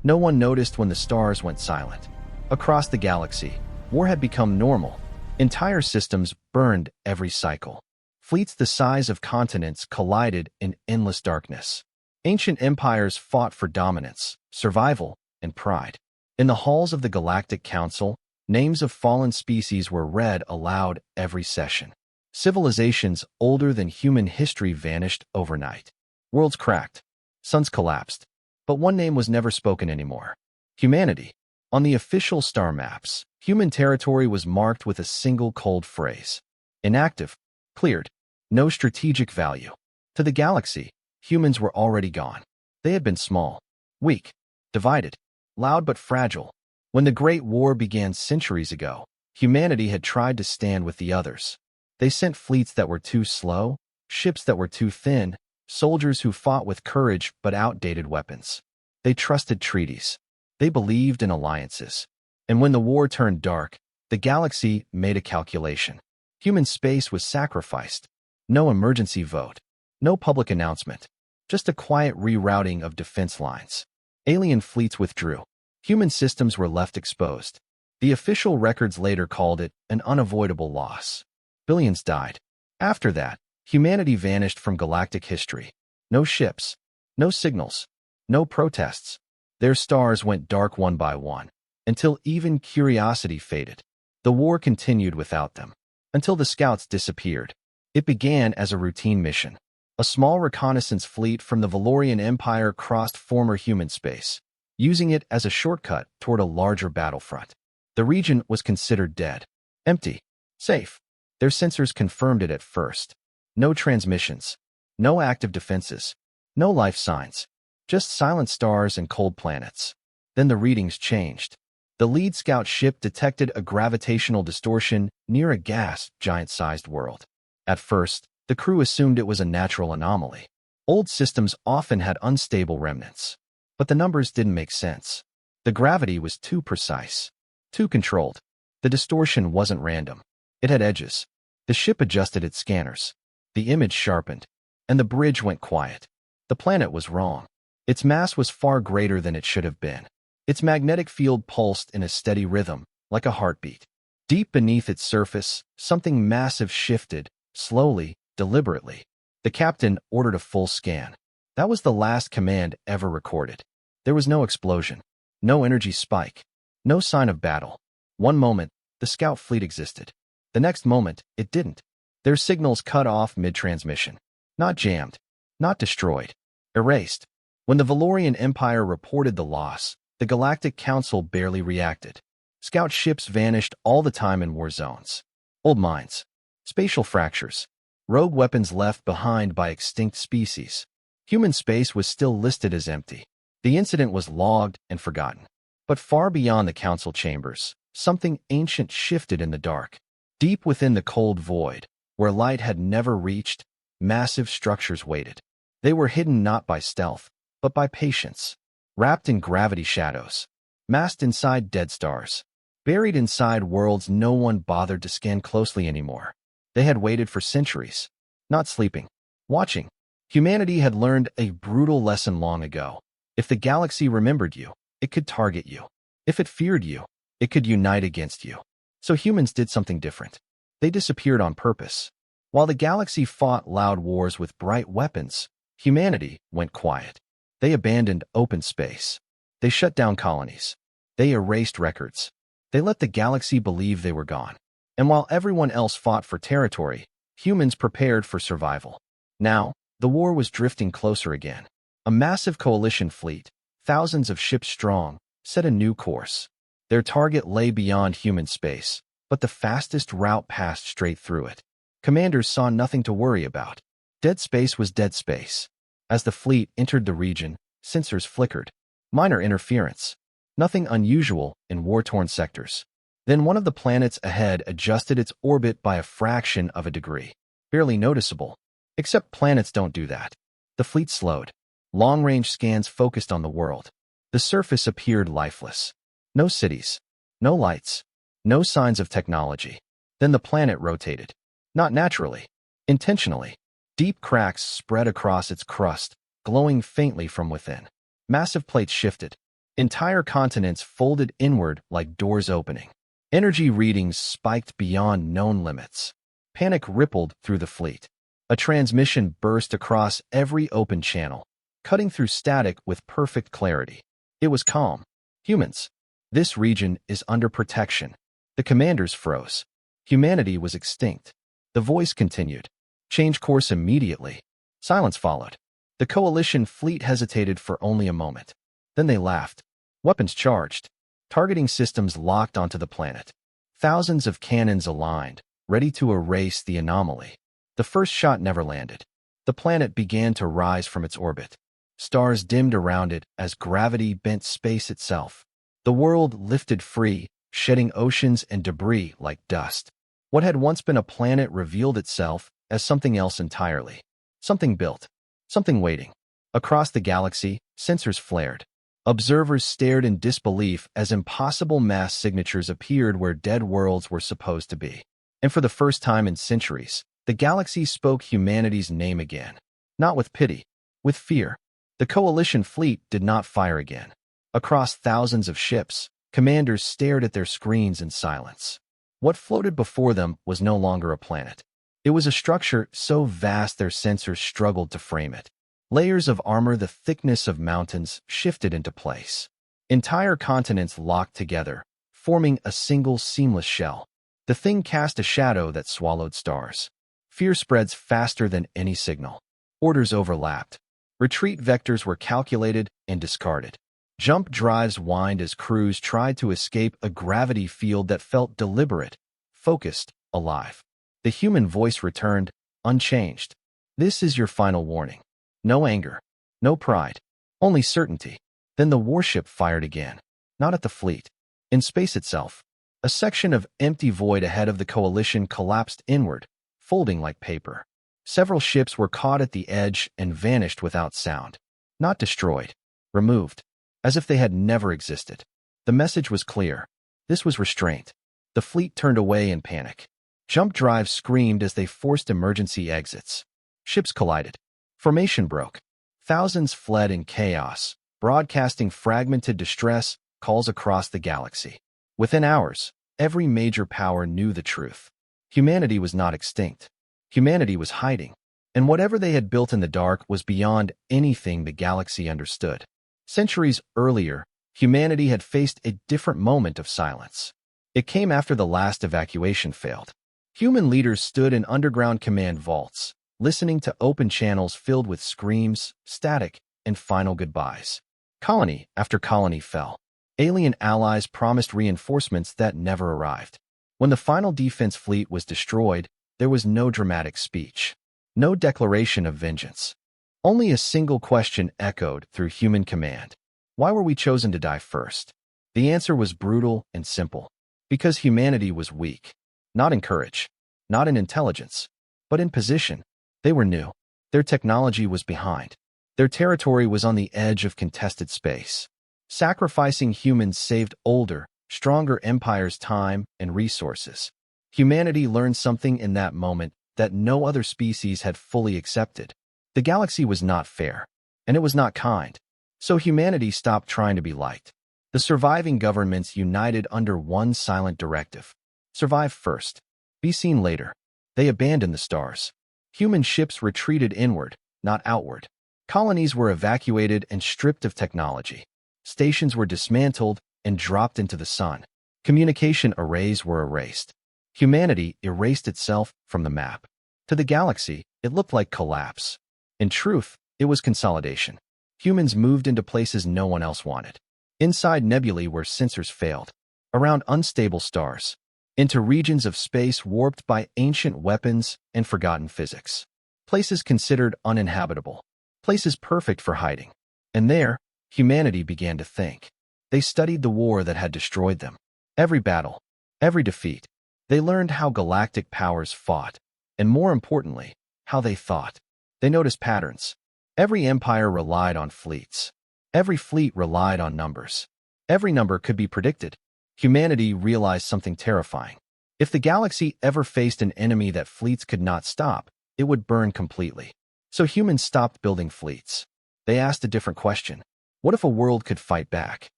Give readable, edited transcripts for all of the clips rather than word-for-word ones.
No one noticed when the stars went silent. Across the galaxy, war had become normal. Entire systems burned every cycle. Fleets the size of continents collided in endless darkness. Ancient empires fought for dominance, survival, and pride. In the halls of the Galactic Council, names of fallen species were read aloud every session. Civilizations older than human history vanished overnight. Worlds cracked. Suns collapsed. But one name was never spoken anymore. Humanity. On the official star maps, human territory was marked with a single cold phrase. Inactive. Cleared. No strategic value. To the galaxy, humans were already gone. They had been small, weak, divided, loud but fragile. When the Great War began centuries ago, humanity had tried to stand with the others. They sent fleets that were too slow, ships that were too thin, soldiers who fought with courage but outdated weapons. They trusted treaties. They believed in alliances. And when the war turned dark, the galaxy made a calculation. Human space was sacrificed. No emergency vote. No public announcement. Just a quiet rerouting of defense lines. Alien fleets withdrew. Human systems were left exposed. The official records later called it an unavoidable loss. Billions died. After that, humanity vanished from galactic history. No ships. No signals. No protests. Their stars went dark one by one, until even curiosity faded. The war continued without them, until the scouts disappeared. It began as a routine mission. A small reconnaissance fleet from the Valorian Empire crossed former human space, using it as a shortcut toward a larger battlefront. The region was considered dead, empty, safe. Their sensors confirmed it at first. No transmissions, no active defenses, no life signs, just silent stars and cold planets. Then the readings changed. The lead scout ship detected a gravitational distortion near a gas giant-sized world. At first, the crew assumed it was a natural anomaly. Old systems often had unstable remnants. But the numbers didn't make sense. The gravity was too precise, too controlled. The distortion wasn't random. It had edges. The ship adjusted its scanners. The image sharpened, and the bridge went quiet. The planet was wrong. Its mass was far greater than it should have been. Its magnetic field pulsed in a steady rhythm, like a heartbeat. Deep beneath its surface, something massive shifted, slowly, deliberately. The captain ordered a full scan. That was the last command ever recorded. There was no explosion, no energy spike, no sign of battle. One moment, the scout fleet existed. The next moment, it didn't. Their signals cut off mid-transmission. Not jammed, not destroyed, erased. When the Valorian Empire reported the loss, the Galactic Council barely reacted. Scout ships vanished all the time in war zones. Old mines, spatial fractures, rogue weapons left behind by extinct species. Human space was still listed as empty. The incident was logged and forgotten. But far beyond the council chambers, something ancient shifted in the dark. Deep within the cold void, where light had never reached, massive structures waited. They were hidden not by stealth, but by patience. Wrapped in gravity shadows, masked inside dead stars, buried inside worlds no one bothered to scan closely anymore. They had waited for centuries, not sleeping, watching. Humanity had learned a brutal lesson long ago. If the galaxy remembered you, it could target you. If it feared you, it could unite against you. So humans did something different. They disappeared on purpose. While the galaxy fought loud wars with bright weapons, humanity went quiet. They abandoned open space. They shut down colonies. They erased records. They let the galaxy believe they were gone. And while everyone else fought for territory, humans prepared for survival. Now, the war was drifting closer again. A massive coalition fleet, thousands of ships strong, set a new course. Their target lay beyond human space, but the fastest route passed straight through it. Commanders saw nothing to worry about. Dead space was dead space. As the fleet entered the region, sensors flickered. Minor interference. Nothing unusual in war-torn sectors. Then one of the planets ahead adjusted its orbit by a fraction of a degree. Barely noticeable. Except planets don't do that. The fleet slowed. Long-range scans focused on the world. The surface appeared lifeless. No cities. No lights. No signs of technology. Then the planet rotated. Not naturally. Intentionally. Deep cracks spread across its crust, glowing faintly from within. Massive plates shifted. Entire continents folded inward like doors opening. Energy readings spiked beyond known limits. Panic rippled through the fleet. A transmission burst across every open channel, cutting through static with perfect clarity. It was calm. Humans. This region is under protection. The commanders froze. Humanity was extinct. The voice continued. Change course immediately. Silence followed. The coalition fleet hesitated for only a moment. Then they laughed. Weapons charged. Targeting systems locked onto the planet. Thousands of cannons aligned, ready to erase the anomaly. The first shot never landed. The planet began to rise from its orbit. Stars dimmed around it as gravity bent space itself. The world lifted free, shedding oceans and debris like dust. What had once been a planet revealed itself as something else entirely. Something built. Something waiting. Across the galaxy, sensors flared. Observers stared in disbelief as impossible mass signatures appeared where dead worlds were supposed to be. And for the first time in centuries, the galaxy spoke humanity's name again. Not with pity, with fear. The coalition fleet did not fire again. Across thousands of ships, commanders stared at their screens in silence. What floated before them was no longer a planet. It was a structure so vast their sensors struggled to frame it. Layers of armor the thickness of mountains shifted into place. Entire continents locked together, forming a single seamless shell. The thing cast a shadow that swallowed stars. Fear spreads faster than any signal. Orders overlapped. Retreat vectors were calculated and discarded. Jump drives whined as crews tried to escape a gravity field that felt deliberate, focused, alive. The human voice returned, unchanged. This is your final warning. No anger, no pride, only certainty. Then the warship fired again, not at the fleet. In space itself, a section of empty void ahead of the coalition collapsed inward, folding like paper. Several ships were caught at the edge and vanished without sound. Not destroyed, removed, as if they had never existed. The message was clear. This was restraint. The fleet turned away in panic. Jump drives screamed as they forced emergency exits. Ships collided. Formation broke. Thousands fled in chaos, broadcasting fragmented distress calls across the galaxy. Within hours, every major power knew the truth. Humanity was not extinct. Humanity was hiding, and whatever they had built in the dark was beyond anything the galaxy understood. Centuries earlier, humanity had faced a different moment of silence. It came after the last evacuation failed. Human leaders stood in underground command vaults, listening to open channels filled with screams, static, and final goodbyes. Colony after colony fell. Alien allies promised reinforcements that never arrived. When the final defense fleet was destroyed, there was no dramatic speech, no declaration of vengeance. Only a single question echoed through human command. Why were we chosen to die first? The answer was brutal and simple. Because humanity was weak. Not in courage, not in intelligence, but in position. They were new. Their technology was behind. Their territory was on the edge of contested space. Sacrificing humans saved older, stronger empires time and resources. Humanity learned something in that moment that no other species had fully accepted. The galaxy was not fair, and it was not kind. So humanity stopped trying to be liked. The surviving governments united under one silent directive. Survive first. Be seen later. They abandoned the stars. Human ships retreated inward, not outward. Colonies were evacuated and stripped of technology. Stations were dismantled and dropped into the sun. Communication arrays were erased. Humanity erased itself from the map. To the galaxy, it looked like collapse. In truth, it was consolidation. Humans moved into places no one else wanted. Inside nebulae where sensors failed. Around unstable stars. Into regions of space warped by ancient weapons and forgotten physics. Places considered uninhabitable. Places perfect for hiding. And there, humanity began to think. They studied the war that had destroyed them. Every battle, every defeat. They learned how galactic powers fought, and more importantly, how they thought. They noticed patterns. Every empire relied on fleets. Every fleet relied on numbers. Every number could be predicted. Humanity realized something terrifying. If the galaxy ever faced an enemy that fleets could not stop, it would burn completely. So humans stopped building fleets. They asked a different question. What if a world could fight back?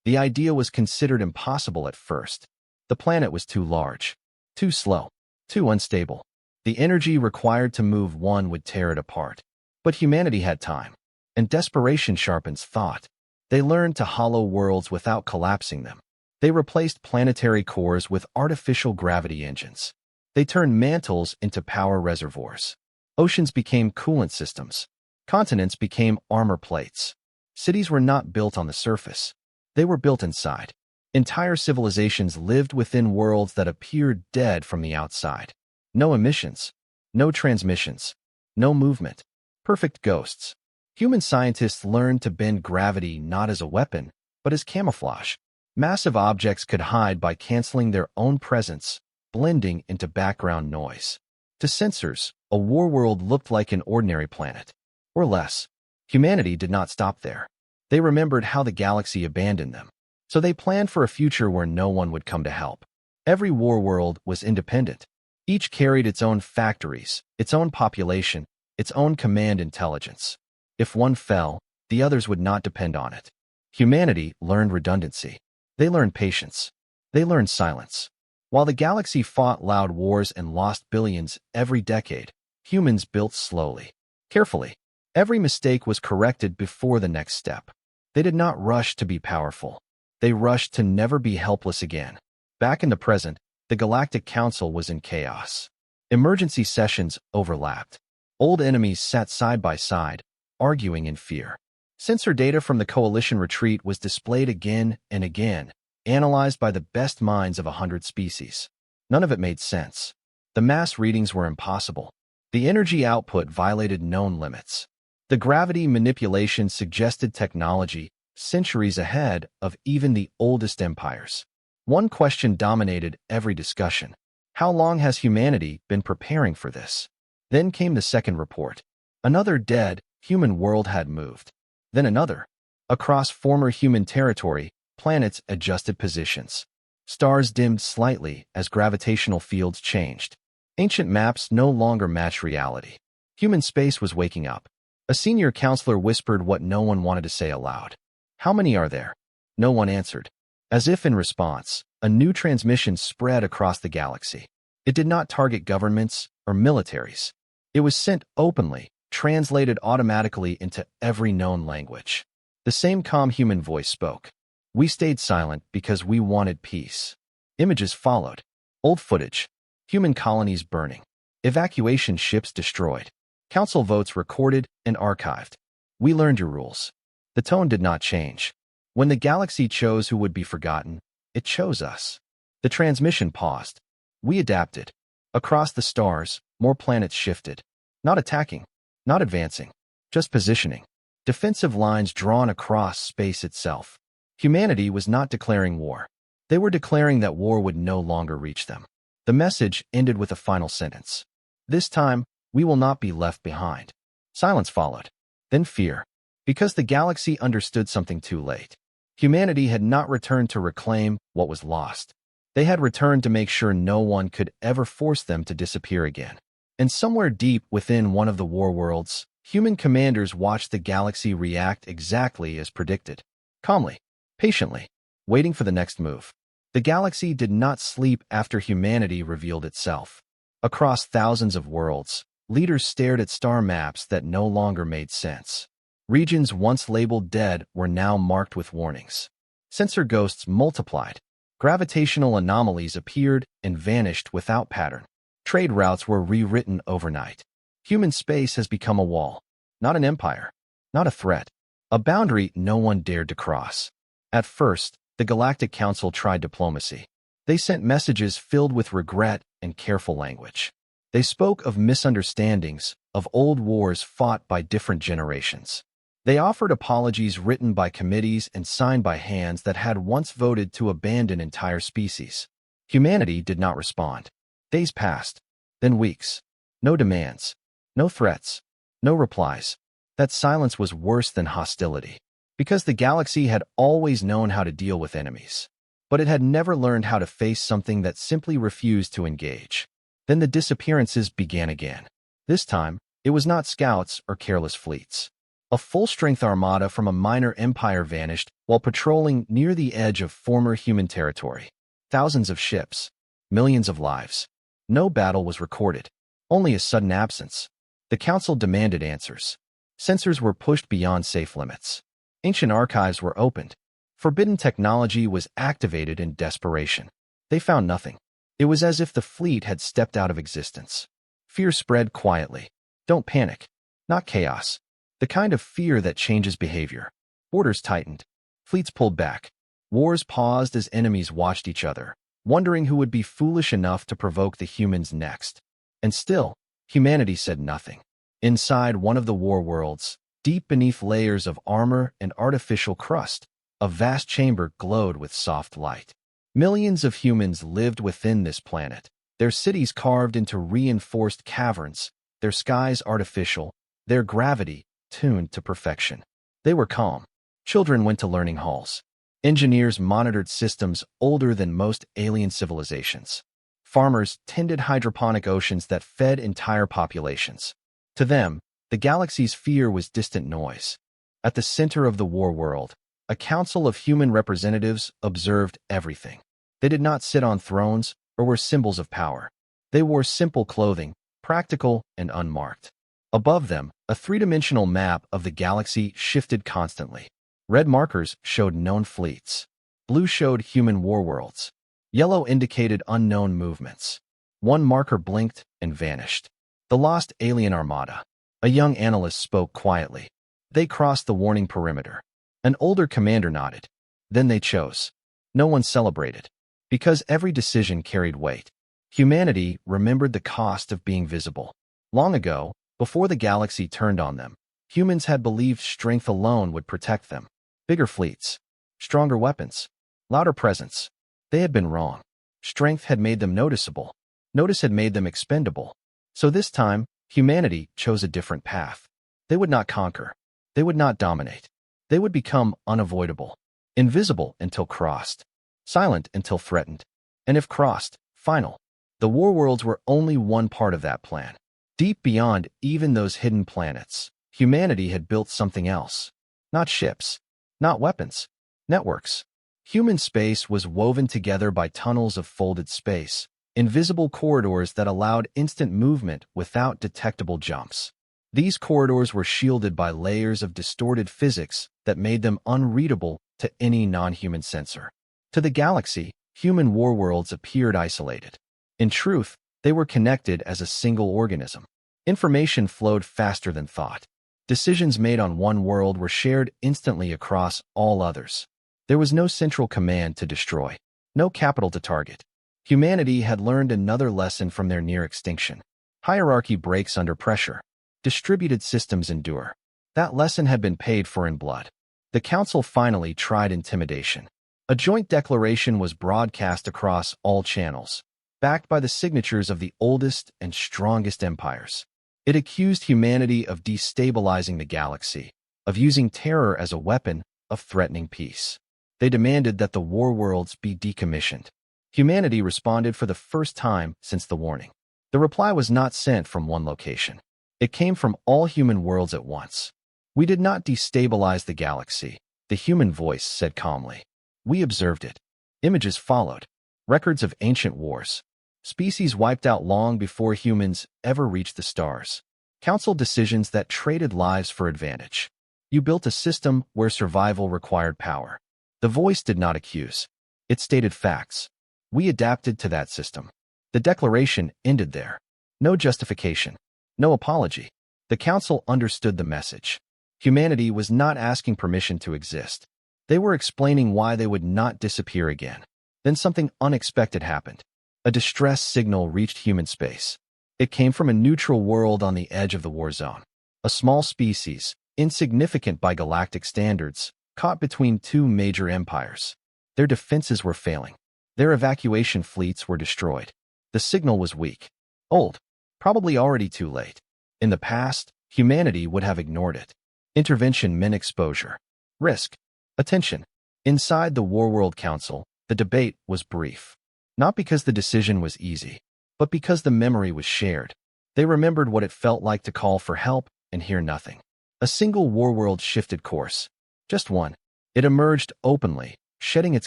The idea was considered impossible at first. The planet was too large, too slow, too unstable. The energy required to move one would tear it apart. But humanity had time, and desperation sharpens thought. They learned to hollow worlds without collapsing them. They replaced planetary cores with artificial gravity engines. They turned mantles into power reservoirs. Oceans became coolant systems. Continents became armor plates. Cities were not built on the surface. They were built inside. Entire civilizations lived within worlds that appeared dead from the outside. No emissions, no transmissions, no movement. Perfect ghosts. Human scientists learned to bend gravity not as a weapon, but as camouflage. Massive objects could hide by canceling their own presence, blending into background noise. To sensors, a war world looked like an ordinary planet, or less. Humanity did not stop there. They remembered how the galaxy abandoned them. So they planned for a future where no one would come to help. Every war world was independent. Each carried its own factories, its own population, its own command intelligence. If one fell, the others would not depend on it. Humanity learned redundancy. They learned patience. They learned silence. While the galaxy fought loud wars and lost billions every decade, humans built slowly, carefully. Every mistake was corrected before the next step. They did not rush to be powerful. They rushed to never be helpless again. Back in the present, the Galactic Council was in chaos. Emergency sessions overlapped. Old enemies sat side by side, arguing in fear. Sensor data from the Coalition retreat was displayed again and again, analyzed by the best minds of 100 species. None of it made sense. The mass readings were impossible. The energy output violated known limits. The gravity manipulation suggested technology centuries ahead of even the oldest empires. One question dominated every discussion. How long has humanity been preparing for this? Then came the second report. Another dead, human world had moved. Then another. Across former human territory, planets adjusted positions. Stars dimmed slightly as gravitational fields changed. Ancient maps no longer matched reality. Human space was waking up. A senior counselor whispered what no one wanted to say aloud. How many are there? No one answered. As if in response, a new transmission spread across the galaxy. It did not target governments or militaries. It was sent openly, translated automatically into every known language. The same calm human voice spoke. We stayed silent because we wanted peace. Images followed. Old footage. Human colonies burning. Evacuation ships destroyed. Council votes recorded and archived. We learned your rules. The tone did not change. When the galaxy chose who would be forgotten, it chose us. The transmission paused. We adapted. Across the stars, more planets shifted. Not attacking, not advancing, just positioning. Defensive lines drawn across space itself. Humanity was not declaring war. They were declaring that war would no longer reach them. The message ended with a final sentence. This time, we will not be left behind. Silence followed. Then fear. Because the galaxy understood something too late. Humanity had not returned to reclaim what was lost. They had returned to make sure no one could ever force them to disappear again. And somewhere deep within one of the war worlds, human commanders watched the galaxy react exactly as predicted. Calmly, patiently, waiting for the next move. The galaxy did not sleep after humanity revealed itself. Across thousands of worlds, leaders stared at star maps that no longer made sense. Regions once labeled dead were now marked with warnings. Sensor ghosts multiplied. Gravitational anomalies appeared and vanished without pattern. Trade routes were rewritten overnight. Human space has become a wall, not an empire, not a threat, a boundary no one dared to cross. At first, the Galactic Council tried diplomacy. They sent messages filled with regret and careful language. They spoke of misunderstandings, of old wars fought by different generations. They offered apologies written by committees and signed by hands that had once voted to abandon entire species. Humanity did not respond. Days passed, then weeks. No demands, no threats, no replies. That silence was worse than hostility. Because the galaxy had always known how to deal with enemies. But it had never learned how to face something that simply refused to engage. Then the disappearances began again. This time, it was not scouts or careless fleets. A full-strength armada from a minor empire vanished while patrolling near the edge of former human territory. Thousands of ships, millions of lives. No battle was recorded, only a sudden absence. The Council demanded answers. Sensors were pushed beyond safe limits. Ancient archives were opened. Forbidden technology was activated in desperation. They found nothing. It was as if the fleet had stepped out of existence. Fear spread quietly. Don't panic. Not chaos. The kind of fear that changes behavior. Borders tightened. Fleets pulled back. Wars paused as enemies watched each other, wondering who would be foolish enough to provoke the humans next. And still, humanity said nothing. Inside one of the war worlds, deep beneath layers of armor and artificial crust, a vast chamber glowed with soft light. Millions of humans lived within this planet, their cities carved into reinforced caverns, their skies artificial, their gravity tuned to perfection. They were calm. Children went to learning halls. Engineers monitored systems older than most alien civilizations. Farmers tended hydroponic oceans that fed entire populations. To them, the galaxy's fear was distant noise. At the center of the war world, a council of human representatives observed everything. They did not sit on thrones or were symbols of power. They wore simple clothing, practical and unmarked. Above them, a three-dimensional map of the galaxy shifted constantly. Red markers showed known fleets. Blue showed human warworlds. Yellow indicated unknown movements. One marker blinked and vanished. The lost alien armada. A young analyst spoke quietly. They crossed the warning perimeter. An older commander nodded. Then they chose. No one celebrated. Because every decision carried weight. Humanity remembered the cost of being visible. Long ago, before the galaxy turned on them, humans had believed strength alone would protect them. Bigger fleets, stronger weapons, louder presence. They had been wrong. Strength had made them noticeable. Notice had made them expendable. So this time, humanity chose a different path. They would not conquer. They would not dominate. They would become unavoidable. Invisible until crossed. Silent until threatened. And if crossed, final. The war worlds were only one part of that plan. Deep beyond even those hidden planets, humanity had built something else. Not ships. Not weapons. Networks. Human space was woven together by tunnels of folded space, invisible corridors that allowed instant movement without detectable jumps. These corridors were shielded by layers of distorted physics that made them unreadable to any non-human sensor. To the galaxy, human warworlds appeared isolated. In truth, they were connected as a single organism. Information flowed faster than thought. Decisions made on one world were shared instantly across all others. There was no central command to destroy, no capital to target. Humanity had learned another lesson from their near extinction. Hierarchy breaks under pressure. Distributed systems endure. That lesson had been paid for in blood. The Council finally tried intimidation. A joint declaration was broadcast across all channels, backed by the signatures of the oldest and strongest empires. It accused humanity of destabilizing the galaxy, of using terror as a weapon, of threatening peace. They demanded that the war worlds be decommissioned. Humanity responded for the first time since the warning. The reply was not sent from one location. It came from all human worlds at once. We did not destabilize the galaxy, the human voice said calmly. We observed it. Images followed. Records of ancient wars. Species wiped out long before humans ever reached the stars. Council decisions that traded lives for advantage. You built a system where survival required power. The voice did not accuse. It stated facts. We adapted to that system. The declaration ended there. No justification. No apology. The Council understood the message. Humanity was not asking permission to exist. They were explaining why they would not disappear again. Then something unexpected happened. A distress signal reached human space. It came from a neutral world on the edge of the war zone. A small species, insignificant by galactic standards, caught between two major empires. Their defenses were failing. Their evacuation fleets were destroyed. The signal was weak. Old. Probably already too late. In the past, humanity would have ignored it. Intervention meant exposure. Risk. Attention. Inside the Warworld Council, the debate was brief. Not because the decision was easy, but because the memory was shared. They remembered what it felt like to call for help and hear nothing. A single warworld shifted course. Just one. It emerged openly, shedding its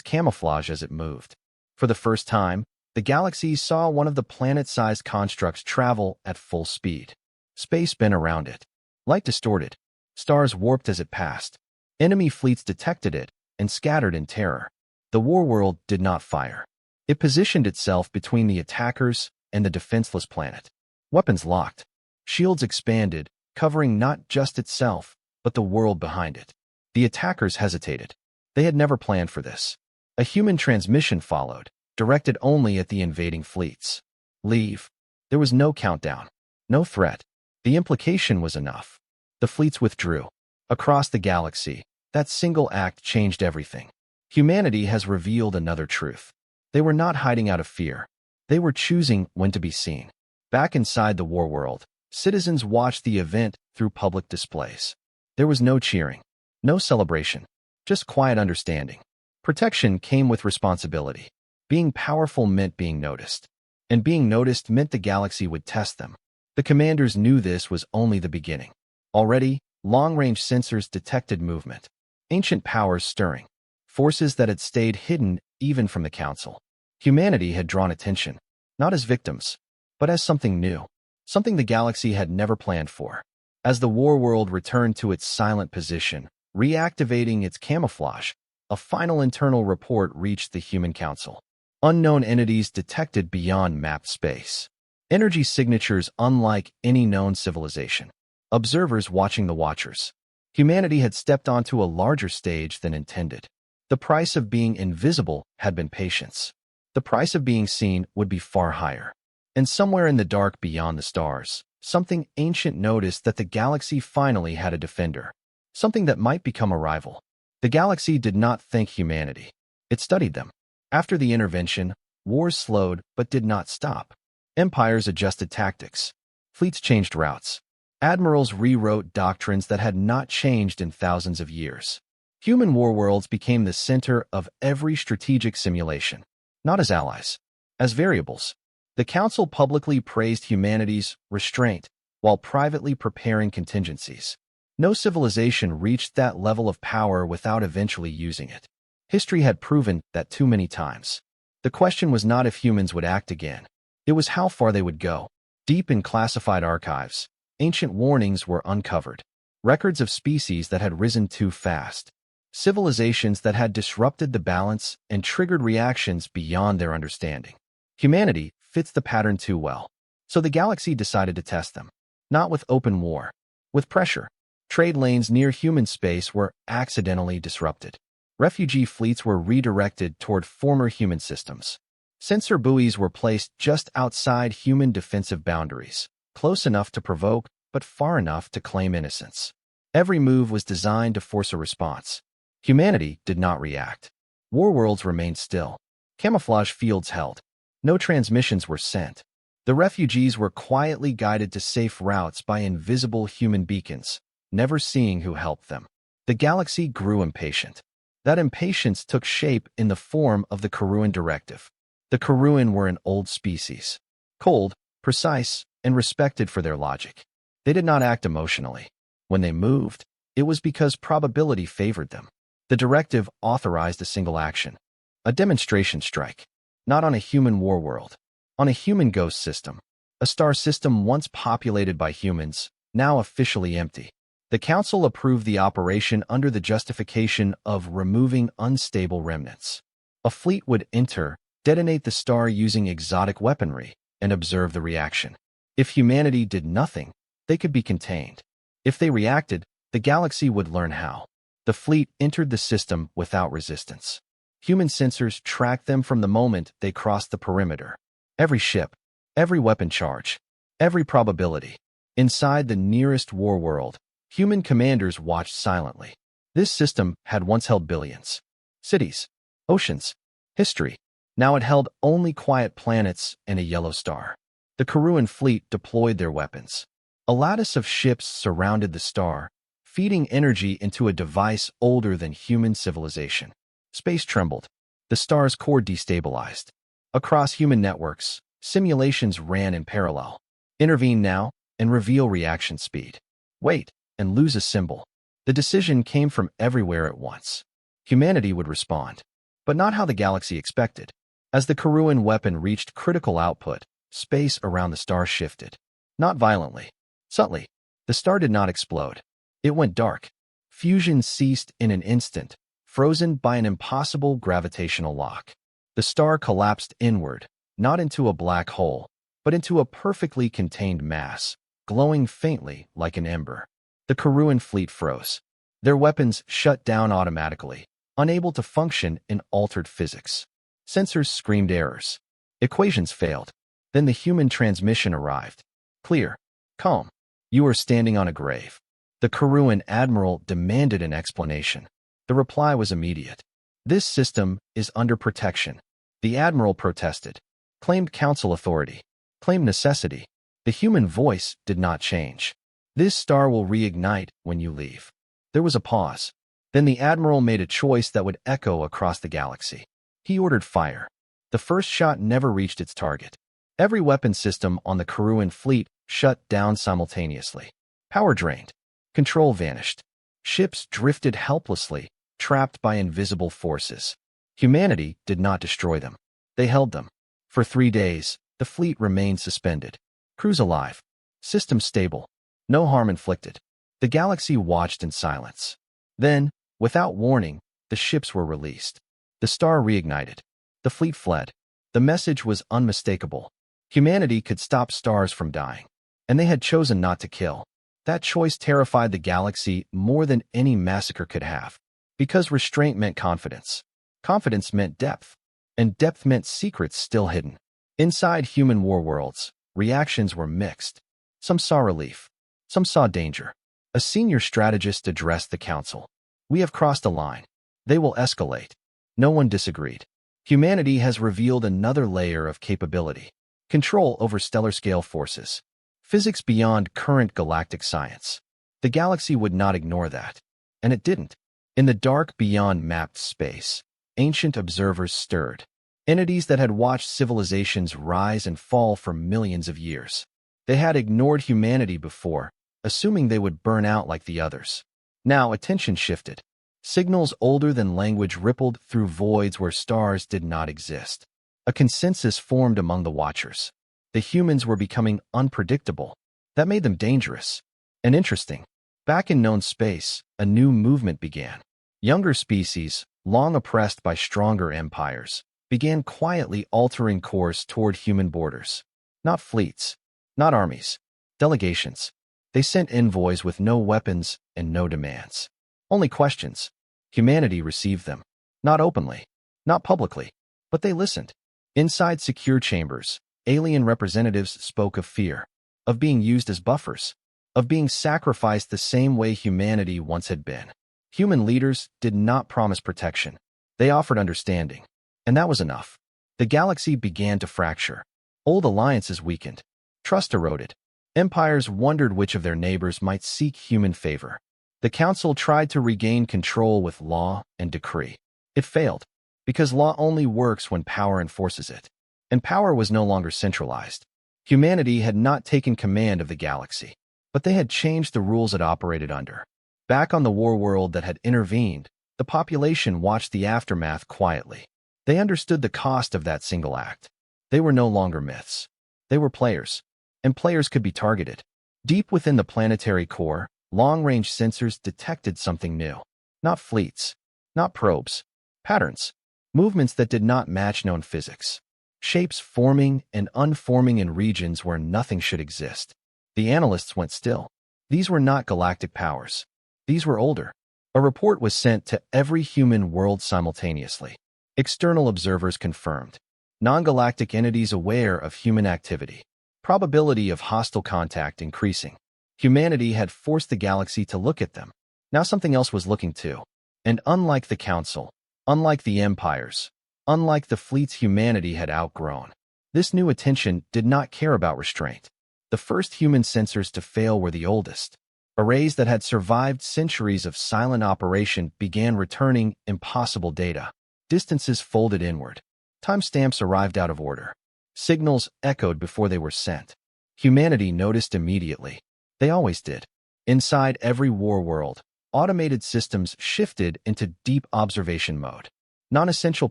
camouflage as it moved. For the first time, the galaxy saw one of the planet-sized constructs travel at full speed. Space bent around it. Light distorted. Stars warped as it passed. Enemy fleets detected it and scattered in terror. The warworld did not fire. It positioned itself between the attackers and the defenseless planet. Weapons locked. Shields expanded, covering not just itself, but the world behind it. The attackers hesitated. They had never planned for this. A human transmission followed, directed only at the invading fleets. Leave. There was no countdown. No threat. The implication was enough. The fleets withdrew. Across the galaxy, that single act changed everything. Humanity has revealed another truth. They were not hiding out of fear. They were choosing when to be seen. Back inside the warworld, citizens watched the event through public displays. There was no cheering, no celebration, just quiet understanding. Protection came with responsibility. Being powerful meant being noticed. And being noticed meant the galaxy would test them. The commanders knew this was only the beginning. Already, long-range sensors detected movement. Ancient powers stirring. Forces that had stayed hidden even from the Council. Humanity had drawn attention, not as victims, but as something new. Something the galaxy had never planned for. As the warworld returned to its silent position, reactivating its camouflage, a final internal report reached the Human Council. Unknown entities detected beyond mapped space. Energy signatures unlike any known civilization. Observers watching the watchers. Humanity had stepped onto a larger stage than intended. The price of being invisible had been patience. The price of being seen would be far higher. And somewhere in the dark beyond the stars, something ancient noticed that the galaxy finally had a defender. Something that might become a rival. The galaxy did not think humanity. It studied them. After the intervention, wars slowed but did not stop. Empires adjusted tactics. Fleets changed routes. Admirals rewrote doctrines that had not changed in thousands of years. Human warworlds became the center of every strategic simulation. Not as allies, as variables. The Council publicly praised humanity's restraint while privately preparing contingencies. No civilization reached that level of power without eventually using it. History had proven that too many times. The question was not if humans would act again. It was how far they would go. Deep in classified archives, ancient warnings were uncovered. Records of species that had risen too fast. Civilizations that had disrupted the balance and triggered reactions beyond their understanding. Humanity fits the pattern too well. So the galaxy decided to test them. Not with open war. With pressure. Trade lanes near human space were accidentally disrupted. Refugee fleets were redirected toward former human systems. Sensor buoys were placed just outside human defensive boundaries, close enough to provoke, but far enough to claim innocence. Every move was designed to force a response. Humanity did not react. Warworlds remained still. Camouflage fields held. No transmissions were sent. The refugees were quietly guided to safe routes by invisible human beacons, never seeing who helped them. The galaxy grew impatient. That impatience took shape in the form of the Karuan Directive. The Karuan were an old species. Cold, precise, and respected for their logic. They did not act emotionally. When they moved, it was because probability favored them. The directive authorized a single action. A demonstration strike. Not on a human warworld. On a human ghost system. A star system once populated by humans, now officially empty. The Council approved the operation under the justification of removing unstable remnants. A fleet would enter, detonate the star using exotic weaponry, and observe the reaction. If humanity did nothing, they could be contained. If they reacted, the galaxy would learn how. The fleet entered the system without resistance. Human sensors tracked them from the moment they crossed the perimeter. Every ship, every weapon charge, every probability. Inside the nearest warworld, human commanders watched silently. This system had once held billions. Cities, oceans, history. Now it held only quiet planets and a yellow star. The Karuan fleet deployed their weapons. A lattice of ships surrounded the star, feeding energy into a device older than human civilization. Space trembled. The star's core destabilized. Across human networks, simulations ran in parallel. Intervene now and reveal reaction speed. Wait. and lose a symbol. The decision came from everywhere at once. Humanity would respond, but not how the galaxy expected. As the Karuan weapon reached critical output, space around the star shifted. Not violently. Subtly. The star did not explode. It went dark. Fusion ceased in an instant, frozen by an impossible gravitational lock. The star collapsed inward, not into a black hole, but into a perfectly contained mass, glowing faintly like an ember. The Karuan fleet froze. Their weapons shut down automatically, unable to function in altered physics. Sensors screamed errors. Equations failed. Then the human transmission arrived. Clear. Calm. You are standing on a grave. The Karuan admiral demanded an explanation. The reply was immediate. This system is under protection. The admiral protested. Claimed council authority. Claimed necessity. The human voice did not change. This star will reignite when you leave. There was a pause. Then the admiral made a choice that would echo across the galaxy. He ordered fire. The first shot never reached its target. Every weapon system on the Karuan fleet shut down simultaneously. Power drained. Control vanished. Ships drifted helplessly, trapped by invisible forces. Humanity did not destroy them. They held them. For 3 days, the fleet remained suspended. Crews alive. Systems stable. No harm inflicted. The galaxy watched in silence. Then, without warning, the ships were released. The star reignited. The fleet fled. The message was unmistakable. Humanity could stop stars from dying. And they had chosen not to kill. That choice terrified the galaxy more than any massacre could have. Because restraint meant confidence. Confidence meant depth. And depth meant secrets still hidden. Inside human war worlds, reactions were mixed. Some saw relief. Some saw danger. A senior strategist addressed the council. We have crossed a line. They will escalate. No one disagreed. Humanity has revealed another layer of capability. Control over stellar-scale forces. Physics beyond current galactic science. The galaxy would not ignore that. And it didn't. In the dark beyond mapped space, ancient observers stirred. Entities that had watched civilizations rise and fall for millions of years. They had ignored humanity before, assuming they would burn out like the others. Now attention shifted. Signals older than language rippled through voids where stars did not exist. A consensus formed among the watchers. The humans were becoming unpredictable. That made them dangerous. And interesting. Back in known space, a new movement began. Younger species, long oppressed by stronger empires, began quietly altering course toward human borders. Not fleets. Not armies. Delegations. They sent envoys with no weapons and no demands. Only questions. Humanity received them. Not openly. Not publicly. But they listened. Inside secure chambers, alien representatives spoke of fear. Of being used as buffers. Of being sacrificed the same way humanity once had been. Human leaders did not promise protection. They offered understanding. And that was enough. The galaxy began to fracture. Old alliances weakened. Trust eroded. Empires wondered which of their neighbors might seek human favor. The council tried to regain control with law and decree. It failed, because law only works when power enforces it. And power was no longer centralized. Humanity had not taken command of the galaxy, but they had changed the rules it operated under. Back on the war world that had intervened, the population watched the aftermath quietly. They understood the cost of that single act. They were no longer myths. They were players. And players could be targeted. Deep within the planetary core, long-range sensors detected something new. Not fleets. Not probes. Patterns. Movements that did not match known physics. Shapes forming and unforming in regions where nothing should exist. The analysts went still. These were not galactic powers. These were older. A report was sent to every human world simultaneously. External observers confirmed. Non-galactic entities aware of human activity. Probability of hostile contact increasing. Humanity had forced the galaxy to look at them. Now something else was looking too. And unlike the Council, unlike the empires, unlike the fleets humanity had outgrown, this new attention did not care about restraint. The first human sensors to fail were the oldest. Arrays that had survived centuries of silent operation began returning impossible data. Distances folded inward. Timestamps arrived out of order. Signals echoed before they were sent. Humanity noticed immediately. They always did. Inside every war world, automated systems shifted into deep observation mode. Non-essential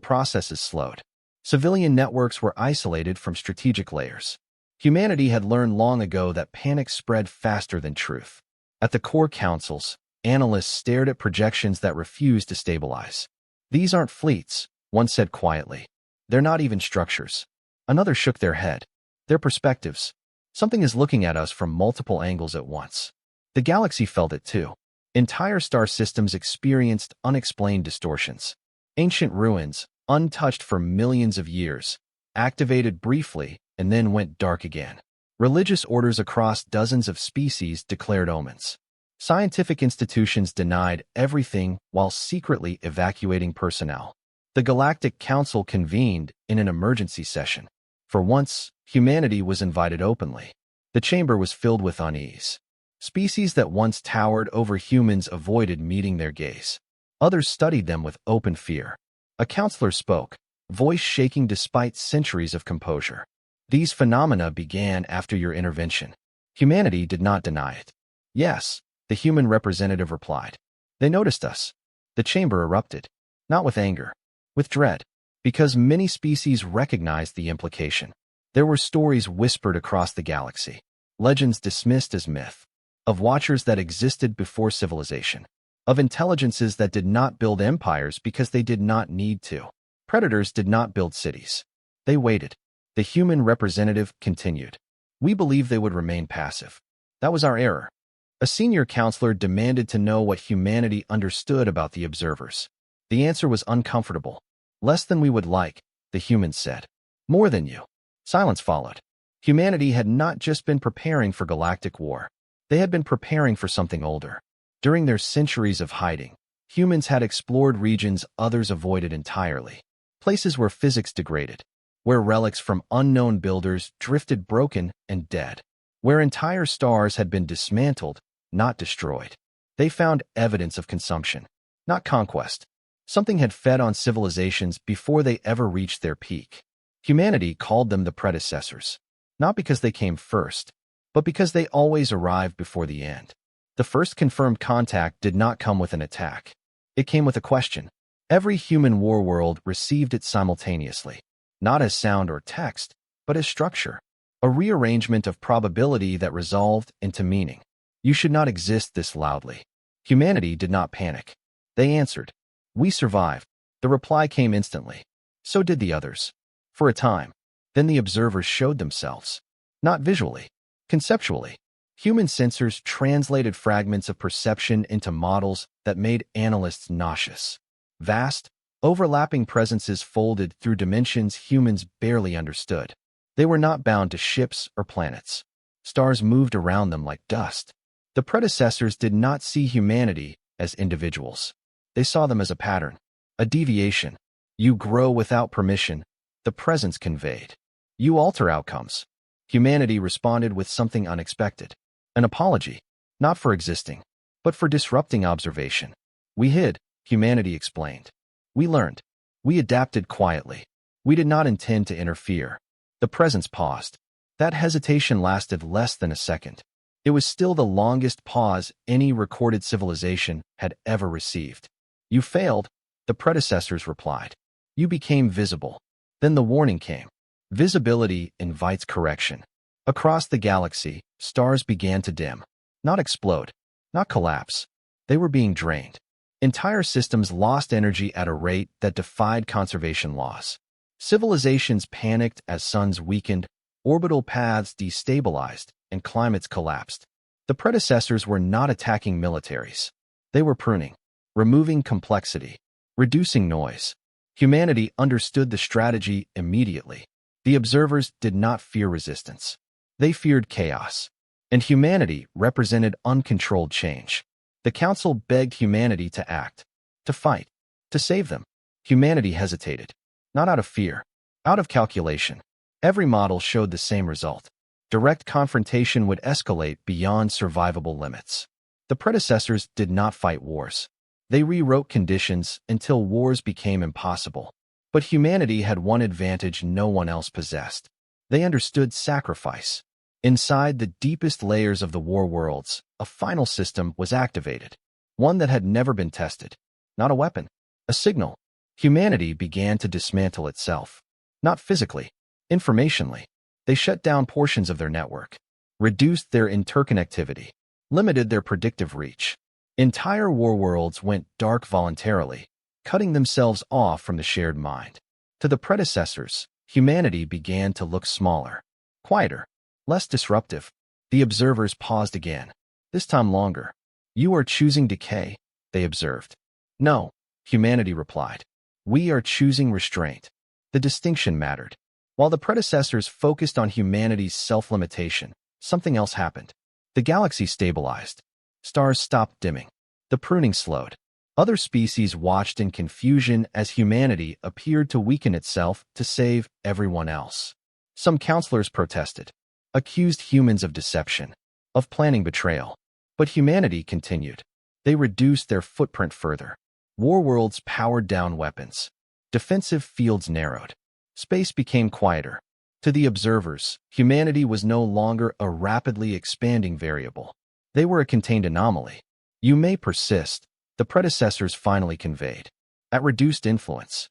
processes slowed. Civilian networks were isolated from strategic layers. Humanity had learned long ago that panic spread faster than truth. At the core councils, analysts stared at projections that refused to stabilize. These aren't fleets, one said quietly. They're not even structures. Another shook their head. They're perspectives. Something is looking at us from multiple angles at once. The galaxy felt it too. Entire star systems experienced unexplained distortions. Ancient ruins, untouched for millions of years, activated briefly and then went dark again. Religious orders across dozens of species declared omens. Scientific institutions denied everything while secretly evacuating personnel. The Galactic Council convened in an emergency session. For once, humanity was invited openly. The chamber was filled with unease. Species that once towered over humans avoided meeting their gaze. Others studied them with open fear. A counselor spoke, voice shaking despite centuries of composure. These phenomena began after your intervention. Humanity did not deny it. Yes, the human representative replied. They noticed us. The chamber erupted, not with anger, with dread, because many species recognized the implication. There were stories whispered across the galaxy, legends dismissed as myth, of watchers that existed before civilization, of intelligences that did not build empires because they did not need to. Predators did not build cities. They waited. The human representative continued. We believed they would remain passive. That was our error. A senior counselor demanded to know what humanity understood about the observers. The answer was uncomfortable. Less than we would like, the humans said. More than you. Silence followed. Humanity had not just been preparing for galactic war. They had been preparing for something older. During their centuries of hiding, humans had explored regions others avoided entirely. Places where physics degraded, where relics from unknown builders drifted broken and dead, where entire stars had been dismantled, not destroyed. They found evidence of consumption, not conquest. Something had fed on civilizations before they ever reached their peak. Humanity called them the predecessors, not because they came first, but because they always arrived before the end. The first confirmed contact did not come with an attack. It came with a question. Every human war world received it simultaneously, not as sound or text, but as structure, a rearrangement of probability that resolved into meaning. You should not exist this loudly. Humanity did not panic. They answered. We survived. The reply came instantly. So did the others. For a time. Then the observers showed themselves. Not visually, conceptually. Human sensors translated fragments of perception into models that made analysts nauseous. Vast, overlapping presences folded through dimensions humans barely understood. They were not bound to ships or planets. Stars moved around them like dust. The predecessors did not see humanity as individuals. They saw them as a pattern, a deviation. You grow without permission, the presence conveyed. You alter outcomes. Humanity responded with something unexpected. An apology, not for existing, but for disrupting observation. We hid, humanity explained. We learned. We adapted quietly. We did not intend to interfere. The presence paused. That hesitation lasted less than a second. It was still the longest pause any recorded civilization had ever received. You failed, the predecessors replied. You became visible. Then the warning came. Visibility invites correction. Across the galaxy, stars began to dim. Not explode. Not collapse. They were being drained. Entire systems lost energy at a rate that defied conservation laws. Civilizations panicked as suns weakened, orbital paths destabilized, and climates collapsed. The predecessors were not attacking militaries. They were pruning, removing complexity, reducing noise. Humanity understood the strategy immediately. The observers did not fear resistance. They feared chaos. And humanity represented uncontrolled change. The council begged humanity to act, to fight, to save them. Humanity hesitated, not out of fear, out of calculation. Every model showed the same result. Direct confrontation would escalate beyond survivable limits. The predecessors did not fight wars. They rewrote conditions until wars became impossible. But humanity had one advantage no one else possessed. They understood sacrifice. Inside the deepest layers of the war worlds, a final system was activated. One that had never been tested. Not a weapon. A signal. Humanity began to dismantle itself. Not physically. Informationally. They shut down portions of their network. Reduced their interconnectivity. Limited their predictive reach. Entire war worlds went dark voluntarily, cutting themselves off from the shared mind. To the predecessors, humanity began to look smaller. Quieter. Less disruptive. The observers paused again. This time longer. You are choosing decay, they observed. No, humanity replied. We are choosing restraint. The distinction mattered. While the predecessors focused on humanity's self-limitation, something else happened. The galaxy stabilized. Stars stopped dimming. The pruning slowed. Other species watched in confusion as humanity appeared to weaken itself to save everyone else. Some counselors protested. Accused humans of deception, of planning betrayal. But humanity continued. They reduced their footprint further. War worlds powered down weapons. Defensive fields narrowed. Space became quieter. To the observers, humanity was no longer a rapidly expanding variable. They were a contained anomaly. You may persist, the predecessors finally conveyed. At reduced influence.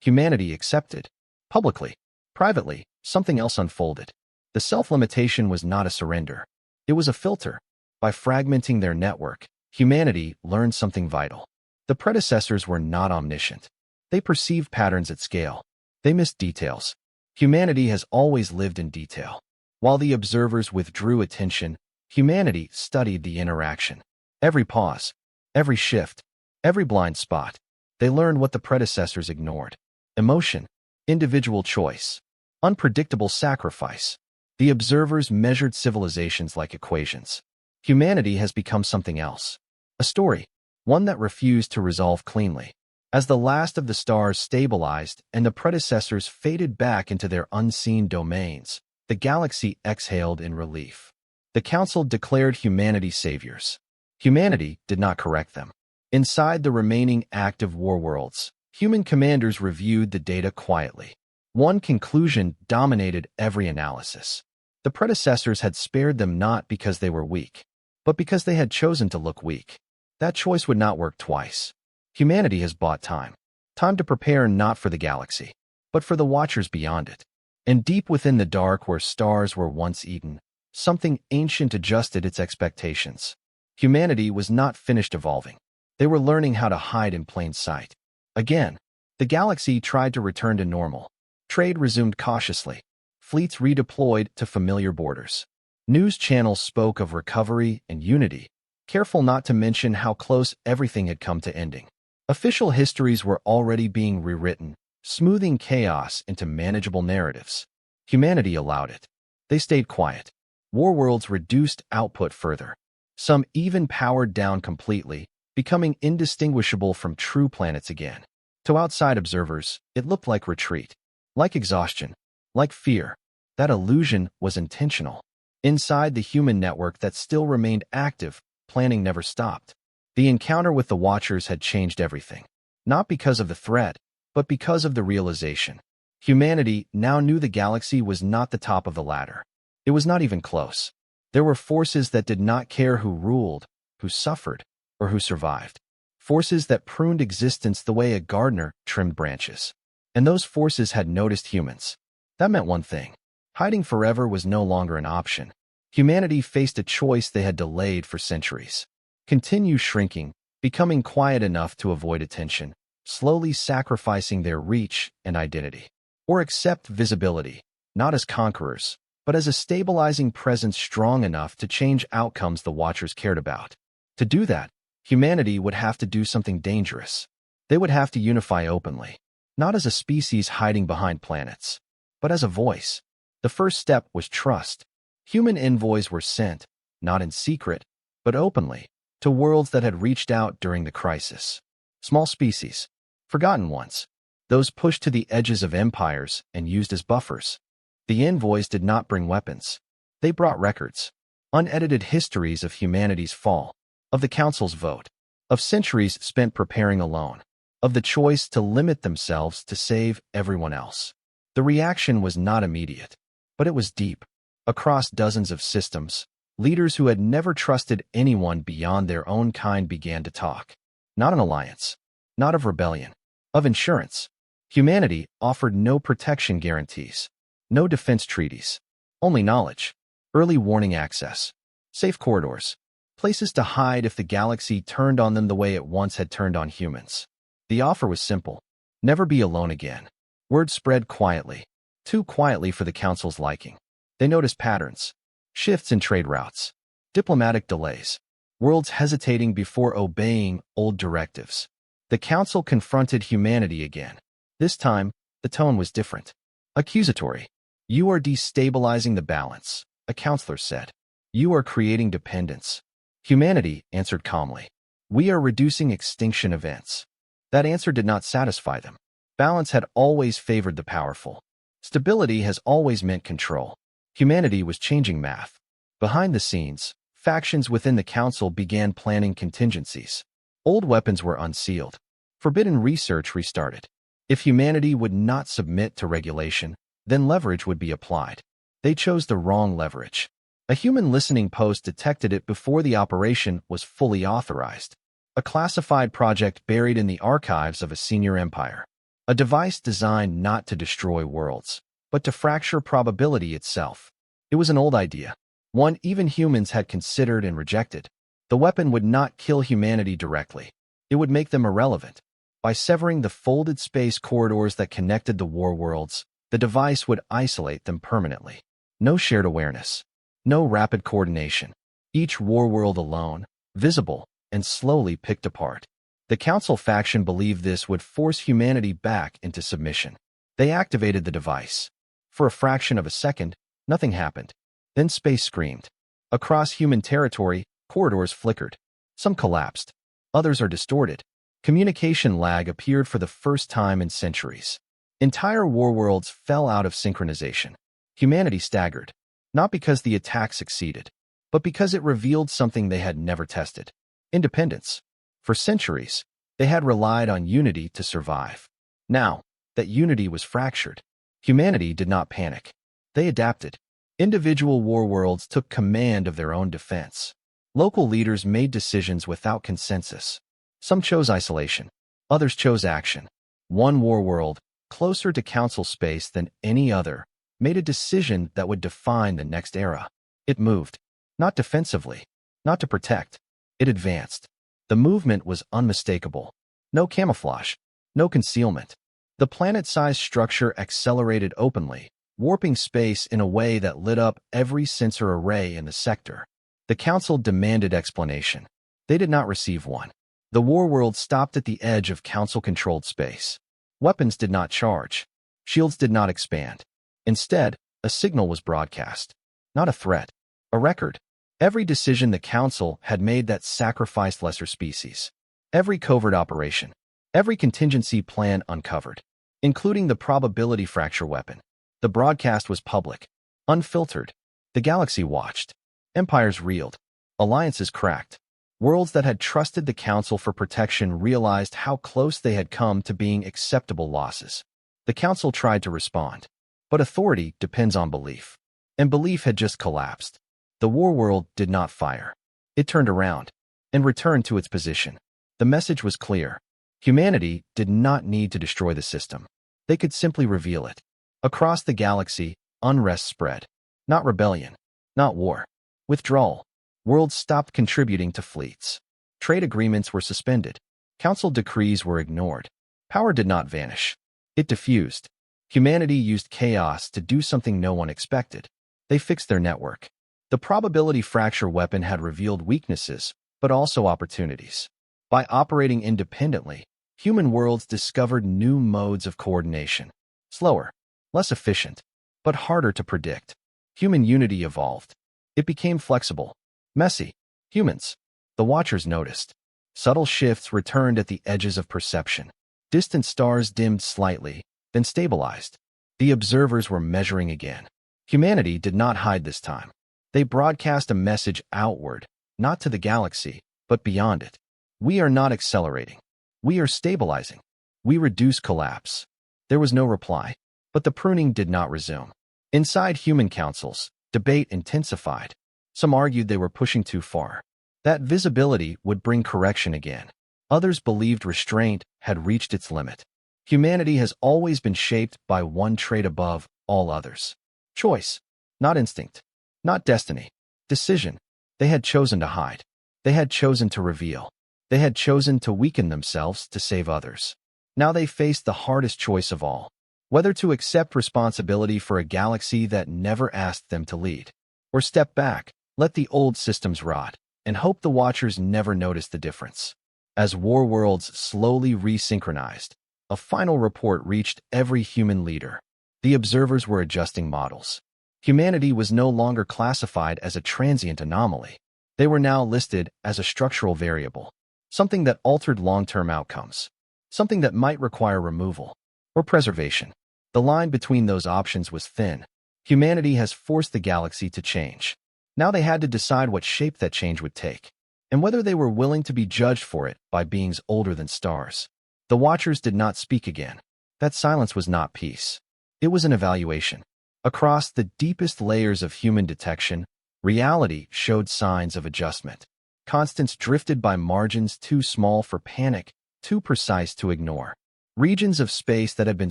Humanity accepted. Publicly. Privately, something else unfolded. The self-limitation was not a surrender. It was a filter. By fragmenting their network, humanity learned something vital. The predecessors were not omniscient. They perceived patterns at scale. They missed details. Humanity has always lived in detail. While the observers withdrew attention, humanity studied the interaction. Every pause, every shift, every blind spot. They learned what the predecessors ignored. Emotion, individual choice, unpredictable sacrifice. The observers measured civilizations like equations. Humanity has become something else. A story, one that refused to resolve cleanly. As the last of the stars stabilized and the predecessors faded back into their unseen domains, the galaxy exhaled in relief. The Council declared humanity saviors. Humanity did not correct them. Inside the remaining active war worlds, human commanders reviewed the data quietly. One conclusion dominated every analysis. The predecessors had spared them not because they were weak, but because they had chosen to look weak. That choice would not work twice. Humanity has bought time. Time to prepare not for the galaxy, but for the watchers beyond it. And deep within the dark where stars were once eaten, something ancient adjusted its expectations. Humanity was not finished evolving. They were learning how to hide in plain sight. Again, the galaxy tried to return to normal. Trade resumed cautiously. Fleets redeployed to familiar borders. News channels spoke of recovery and unity, careful not to mention how close everything had come to ending. Official histories were already being rewritten, smoothing chaos into manageable narratives. Humanity allowed it. They stayed quiet. War worlds reduced output further. Some even powered down completely, becoming indistinguishable from true planets again. To outside observers, it looked like retreat, like exhaustion, like fear. That illusion was intentional. Inside the human network that still remained active, planning never stopped. The encounter with the Watchers had changed everything. Not because of the threat, but because of the realization. Humanity now knew the galaxy was not the top of the ladder. It was not even close. There were forces that did not care who ruled, who suffered, or who survived. Forces that pruned existence the way a gardener trimmed branches. And those forces had noticed humans. That meant one thing. Hiding forever was no longer an option. Humanity faced a choice they had delayed for centuries. Continue shrinking, becoming quiet enough to avoid attention, slowly sacrificing their reach and identity. Or accept visibility, not as conquerors, but as a stabilizing presence strong enough to change outcomes the Watchers cared about. To do that, humanity would have to do something dangerous. They would have to unify openly, not as a species hiding behind planets, but as a voice. The first step was trust. Human envoys were sent, not in secret, but openly, to worlds that had reached out during the crisis. Small species, forgotten ones, those pushed to the edges of empires and used as buffers. The envoys did not bring weapons. They brought records, unedited histories of humanity's fall, of the Council's vote, of centuries spent preparing alone, of the choice to limit themselves to save everyone else. The reaction was not immediate, but it was deep. Across dozens of systems, leaders who had never trusted anyone beyond their own kind began to talk. Not an alliance, not of rebellion, of insurance. Humanity offered no protection guarantees, no defense treaties, only knowledge, early warning access, safe corridors, places to hide if the galaxy turned on them the way it once had turned on humans. The offer was simple: never be alone again. Word spread quietly, too quietly for the Council's liking. They noticed patterns, shifts in trade routes, diplomatic delays, worlds hesitating before obeying old directives. The Council confronted humanity again. This time, the tone was different. Accusatory. "You are destabilizing the balance," a counselor said. "You are creating dependence." Humanity answered calmly. "We are reducing extinction events." That answer did not satisfy them. Balance had always favored the powerful. Stability has always meant control. Humanity was changing math. Behind the scenes, factions within the Council began planning contingencies. Old weapons were unsealed. Forbidden research restarted. If humanity would not submit to regulation, then leverage would be applied. They chose the wrong leverage. A human listening post detected it before the operation was fully authorized. A classified project buried in the archives of a senior empire. A device designed not to destroy worlds, but to fracture probability itself. It was an old idea, one even humans had considered and rejected. The weapon would not kill humanity directly. It would make them irrelevant. By severing the folded space corridors that connected the war worlds, the device would isolate them permanently. No shared awareness. No rapid coordination. Each war world alone, visible, and slowly picked apart. The Council faction believed this would force humanity back into submission. They activated the device. For a fraction of a second, nothing happened. Then space screamed. Across human territory, corridors flickered. Some collapsed. Others are distorted. Communication lag appeared for the first time in centuries. Entire war worlds fell out of synchronization. Humanity staggered, not because the attack succeeded, but because it revealed something they had never tested: independence. For centuries, they had relied on unity to survive. Now that unity was fractured, humanity did not panic. They adapted. Individual war worlds took command of their own defense. Local leaders made decisions without consensus. Some chose isolation. Others chose action. One war world, closer to Council space than any other, made a decision that would define the next era. It moved. Not defensively. Not to protect. It advanced. The movement was unmistakable. No camouflage. No concealment. The planet-sized structure accelerated openly, warping space in a way that lit up every sensor array in the sector. The Council demanded explanation. They did not receive one. The war world stopped at the edge of Council-controlled space. Weapons did not charge. Shields did not expand. Instead, a signal was broadcast. Not a threat. A record. Every decision the Council had made that sacrificed lesser species. Every covert operation. Every contingency plan uncovered. Including the probability fracture weapon. The broadcast was public. Unfiltered. The galaxy watched. Empires reeled. Alliances cracked. Worlds that had trusted the Council for protection realized how close they had come to being acceptable losses. The Council tried to respond. But authority depends on belief. And belief had just collapsed. The war world did not fire. It turned around and returned to its position. The message was clear. Humanity did not need to destroy the system. They could simply reveal it. Across the galaxy, unrest spread. Not rebellion. Not war. Withdrawal. Worlds stopped contributing to fleets. Trade agreements were suspended. Council decrees were ignored. Power did not vanish. It diffused. Humanity used chaos to do something no one expected. They fixed their network. The probability fracture weapon had revealed weaknesses, but also opportunities. By operating independently, human worlds discovered new modes of coordination. Slower, less efficient, but harder to predict. Human unity evolved. It became flexible. Messy. Humans. The Watchers noticed. Subtle shifts returned at the edges of perception. Distant stars dimmed slightly, then stabilized. The observers were measuring again. Humanity did not hide this time. They broadcast a message outward, not to the galaxy, but beyond it. We are not accelerating. We are stabilizing. We reduce collapse. There was no reply, but the pruning did not resume. Inside human councils, Debate intensified. Some argued they were pushing too far. That visibility would bring correction again. Others believed restraint had reached its limit. Humanity has always been shaped by one trait above all others. Choice. Not instinct. Not destiny. Decision. They had chosen to hide. They had chosen to reveal. They had chosen to weaken themselves to save others. Now they faced the hardest choice of all. Whether to accept responsibility for a galaxy that never asked them to lead, or step back, let the old systems rot, and hope the Watchers never noticed the difference. As war worlds slowly resynchronized, a final report reached every human leader. The observers were adjusting models. Humanity was no longer classified as a transient anomaly. They were now listed as a structural variable, something that altered long-term outcomes, something that might require removal or preservation. The line between those options was thin. Humanity has forced the galaxy to change. Now they had to decide what shape that change would take, and whether they were willing to be judged for it by beings older than stars. The Watchers did not speak again. That silence was not peace. It was an evaluation. Across the deepest layers of human detection, reality showed signs of adjustment. Constants drifted by margins too small for panic, too precise to ignore. Regions of space that had been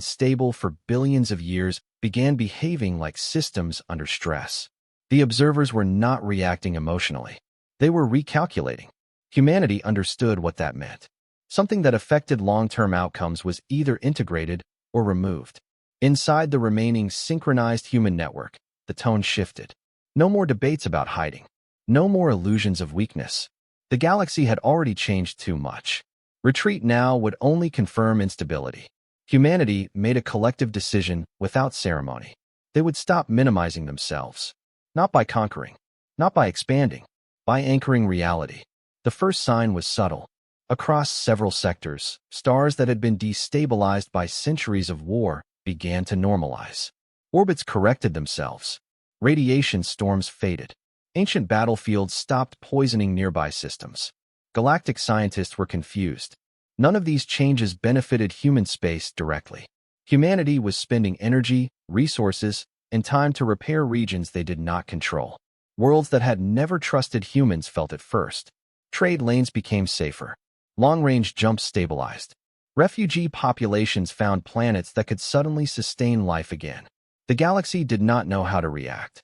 stable for billions of years began behaving like systems under stress. The observers were not reacting emotionally. They were recalculating. Humanity understood what that meant. Something that affected long-term outcomes was either integrated or removed. Inside the remaining synchronized human network, the tone shifted. No more debates about hiding. No more illusions of weakness. The galaxy had already changed too much. Retreat now would only confirm instability. Humanity made a collective decision without ceremony. They would stop minimizing themselves. Not by conquering, not by expanding, by anchoring reality. The first sign was subtle. Across several sectors, stars that had been destabilized by centuries of war began to normalize. Orbits corrected themselves. Radiation storms faded. Ancient battlefields stopped poisoning nearby systems. Galactic scientists were confused. None of these changes benefited human space directly. Humanity was spending energy, resources, and time to repair regions they did not control. Worlds that had never trusted humans felt it first. Trade lanes became safer. Long-range jumps stabilized. Refugee populations found planets that could suddenly sustain life again. The galaxy did not know how to react.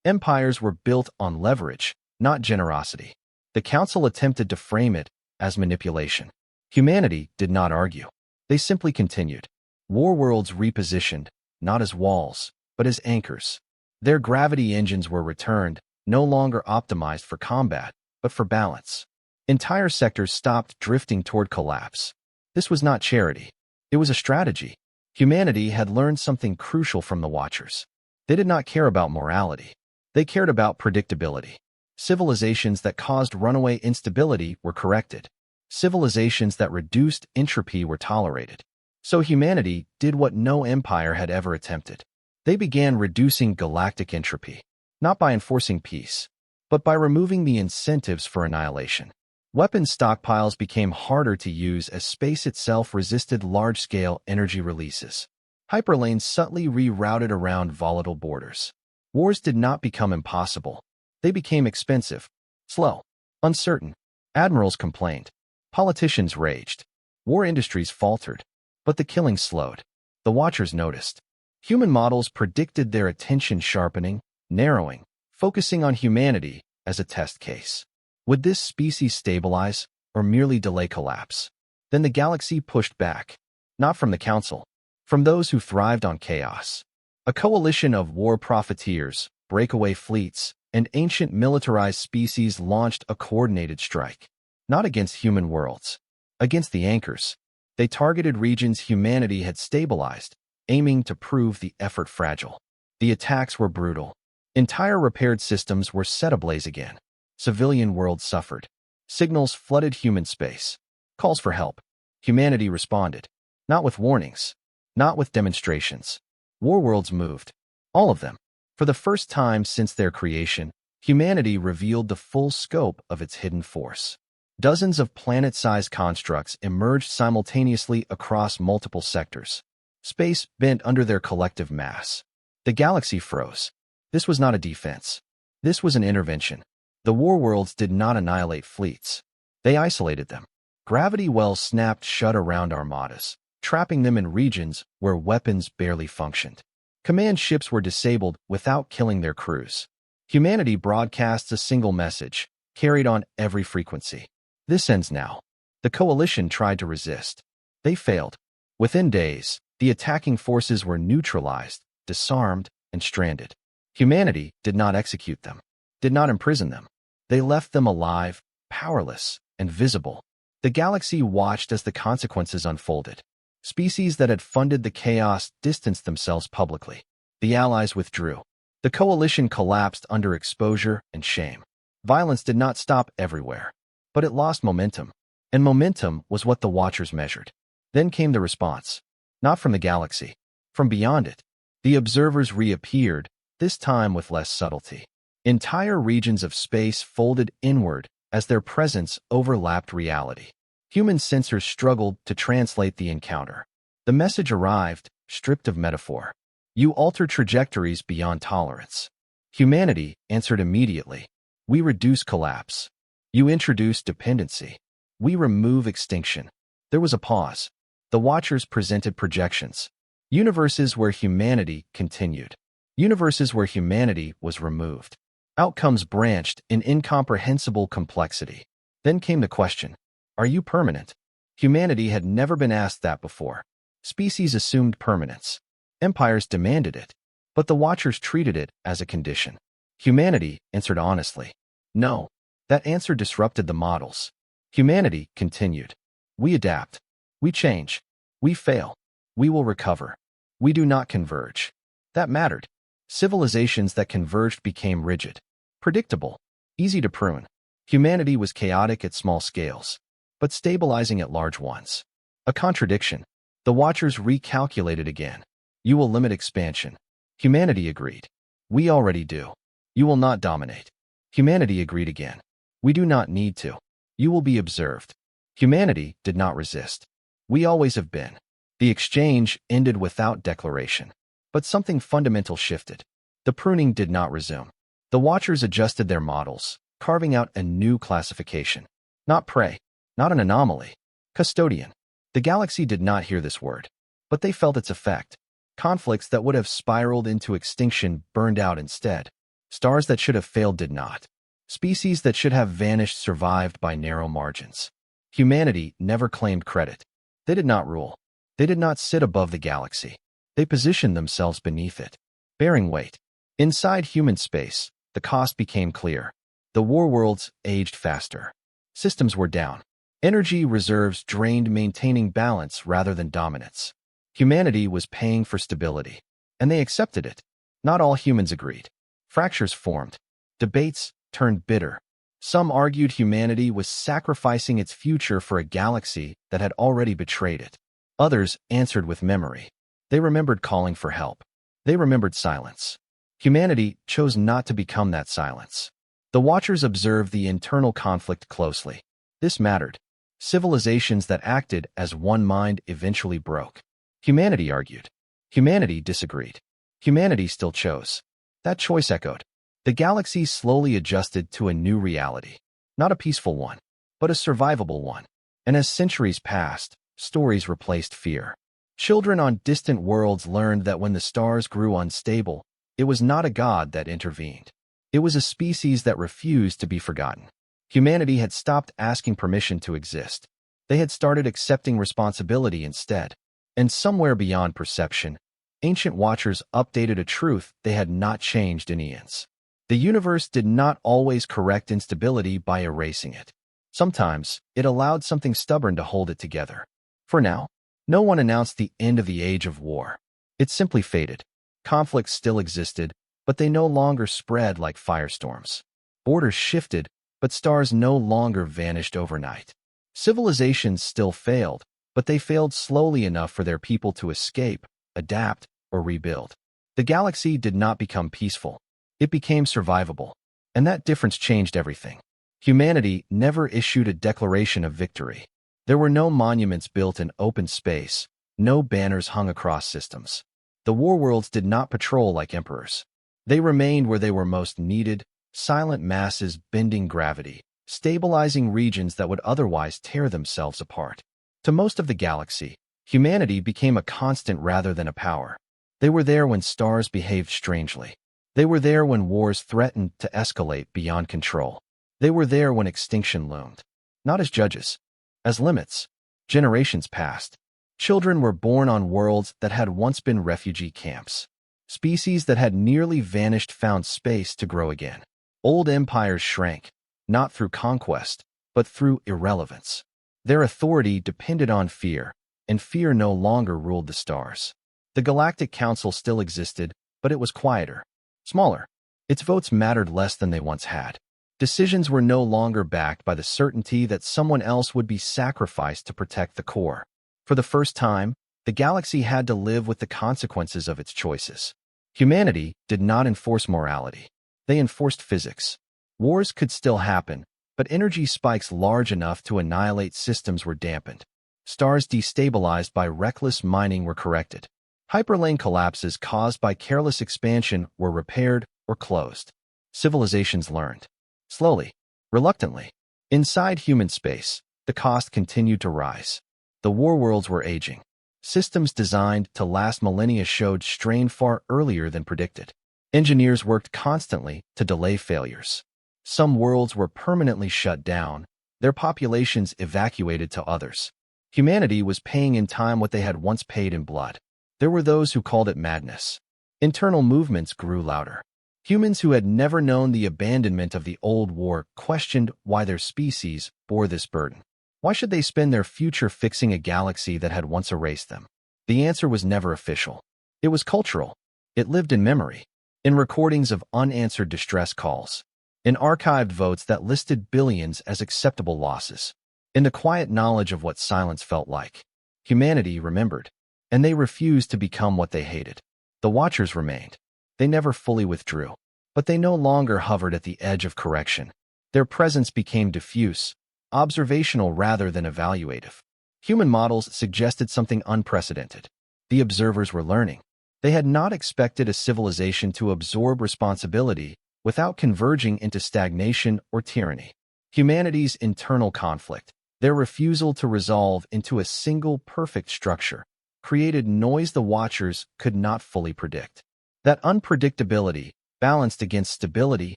Empires were built on leverage, not generosity. The Council attempted to frame it as manipulation. Humanity did not argue. They simply continued. War worlds repositioned, not as walls, but as anchors. Their gravity engines were returned, no longer optimized for combat, but for balance. Entire sectors stopped drifting toward collapse. This was not charity. It was a strategy. Humanity had learned something crucial from the Watchers. They did not care about morality. They cared about predictability. Civilizations that caused runaway instability were corrected. Civilizations that reduced entropy were tolerated. So humanity did what no empire had ever attempted. They began reducing galactic entropy, not by enforcing peace, but by removing the incentives for annihilation. Weapons stockpiles became harder to use as space itself resisted large-scale energy releases. Hyperlanes subtly rerouted around volatile borders. Wars did not become impossible. They became expensive, slow, uncertain. Admirals complained. Politicians raged. War industries faltered. But the killing slowed. The Watchers noticed. Human models predicted their attention sharpening, narrowing, focusing on humanity as a test case. Would this species stabilize or merely delay collapse? Then the galaxy pushed back. Not from the Council. From those who thrived on chaos. A coalition of war profiteers, breakaway fleets, and ancient militarized species launched a coordinated strike. Not against human worlds. Against the anchors. They targeted regions humanity had stabilized, aiming to prove the effort fragile. The attacks were brutal. Entire repaired systems were set ablaze again. Civilian worlds suffered. Signals flooded human space. Calls for help. Humanity responded. Not with warnings. Not with demonstrations. War worlds moved. All of them. For the first time since their creation, humanity revealed the full scope of its hidden force. Dozens of planet-sized constructs emerged simultaneously across multiple sectors. Space bent under their collective mass. The galaxy froze. This was not a defense. This was an intervention. The war worlds did not annihilate fleets. They isolated them. Gravity wells snapped shut around armadas, trapping them in regions where weapons barely functioned. Command ships were disabled without killing their crews. Humanity broadcasts a single message, carried on every frequency. This ends now. The coalition tried to resist. They failed. Within days, the attacking forces were neutralized, disarmed, and stranded. Humanity did not execute them, did not imprison them. They left them alive, powerless, and visible. The galaxy watched as the consequences unfolded. Species that had funded the chaos distanced themselves publicly. The allies withdrew. The coalition collapsed under exposure and shame. Violence did not stop everywhere, but it lost momentum. And momentum was what the Watchers measured. Then came the response. Not from the galaxy, from beyond it. The observers reappeared, this time with less subtlety. Entire regions of space folded inward as their presence overlapped reality. Human sensors struggled to translate the encounter. The message arrived, stripped of metaphor. You alter trajectories beyond tolerance. Humanity answered immediately. We reduce collapse. You introduce dependency. We remove extinction. There was a pause. The Watchers presented projections. Universes where humanity continued. Universes where humanity was removed. Outcomes branched in incomprehensible complexity. Then came the question, are you permanent? Humanity had never been asked that before. Species assumed permanence. Empires demanded it. But the Watchers treated it as a condition. Humanity answered honestly. No. That answer disrupted the models. Humanity continued. We adapt. We change. We fail. We will recover. We do not converge. That mattered. Civilizations that converged became rigid, predictable, easy to prune. Humanity was chaotic at small scales, but stabilizing at large ones. A contradiction. The Watchers recalculated again. You will limit expansion. Humanity agreed. We already do. You will not dominate. Humanity agreed again. We do not need to. You will be observed. Humanity did not resist. We always have been. The exchange ended without declaration. But something fundamental shifted. The pruning did not resume. The Watchers adjusted their models, carving out a new classification. Not prey, not an anomaly. Custodian. The galaxy did not hear this word, but they felt its effect. Conflicts that would have spiraled into extinction burned out instead. Stars that should have failed did not. Species that should have vanished survived by narrow margins. Humanity never claimed credit. They did not rule. They did not sit above the galaxy. They positioned themselves beneath it, bearing weight. Inside human space, the cost became clear. The war worlds aged faster. Systems were down. Energy reserves drained, maintaining balance rather than dominance. Humanity was paying for stability, and they accepted it. Not all humans agreed. Fractures formed. Debates turned bitter. Some argued humanity was sacrificing its future for a galaxy that had already betrayed it. Others answered with memory. They remembered calling for help. They remembered silence. Humanity chose not to become that silence. The Watchers observed the internal conflict closely. This mattered. Civilizations that acted as one mind eventually broke. Humanity argued. Humanity disagreed. Humanity still chose. That choice echoed. The galaxy slowly adjusted to a new reality. Not a peaceful one, but a survivable one. And as centuries passed, stories replaced fear. Children on distant worlds learned that when the stars grew unstable, it was not a god that intervened. It was a species that refused to be forgotten. Humanity had stopped asking permission to exist. They had started accepting responsibility instead. And somewhere beyond perception, ancient Watchers updated a truth they had not changed in eons. The universe did not always correct instability by erasing it. Sometimes, it allowed something stubborn to hold it together. For now, no one announced the end of the age of war. It simply faded. Conflicts still existed, but they no longer spread like firestorms. Borders shifted, but stars no longer vanished overnight. Civilizations still failed, but they failed slowly enough for their people to escape, adapt, or rebuild. The galaxy did not become peaceful. It became survivable. And that difference changed everything. Humanity never issued a declaration of victory. There were no monuments built in open space, no banners hung across systems. The war worlds did not patrol like emperors. They remained where they were most needed, silent masses bending gravity, stabilizing regions that would otherwise tear themselves apart. To most of the galaxy, humanity became a constant rather than a power. They were there when stars behaved strangely. They were there when wars threatened to escalate beyond control. They were there when extinction loomed. Not as judges, as limits. Generations passed. Children were born on worlds that had once been refugee camps. Species that had nearly vanished found space to grow again. Old empires shrank, not through conquest, but through irrelevance. Their authority depended on fear, and fear no longer ruled the stars. The Galactic Council still existed, but it was quieter, smaller. Its votes mattered less than they once had. Decisions were no longer backed by the certainty that someone else would be sacrificed to protect the core. For the first time, the galaxy had to live with the consequences of its choices. Humanity did not enforce morality. They enforced physics. Wars could still happen, but energy spikes large enough to annihilate systems were dampened. Stars destabilized by reckless mining were corrected. Hyperlane collapses caused by careless expansion were repaired or closed. Civilizations learned. Slowly, reluctantly. Inside human space, the cost continued to rise. The war worlds were aging. Systems designed to last millennia showed strain far earlier than predicted. Engineers worked constantly to delay failures. Some worlds were permanently shut down, their populations evacuated to others. Humanity was paying in time what they had once paid in blood. There were those who called it madness. Internal movements grew louder. Humans who had never known the abandonment of the old war questioned why their species bore this burden. Why should they spend their future fixing a galaxy that had once erased them? The answer was never official. It was cultural. It lived in memory, in recordings of unanswered distress calls, in archived votes that listed billions as acceptable losses, in the quiet knowledge of what silence felt like. Humanity remembered, and they refused to become what they hated. The Watchers remained. They never fully withdrew, but they no longer hovered at the edge of correction. Their presence became diffuse, observational rather than evaluative. Human models suggested something unprecedented. The observers were learning. They had not expected a civilization to absorb responsibility without converging into stagnation or tyranny. Humanity's internal conflict, their refusal to resolve into a single perfect structure, created noise the Watchers could not fully predict. That unpredictability, balanced against stability,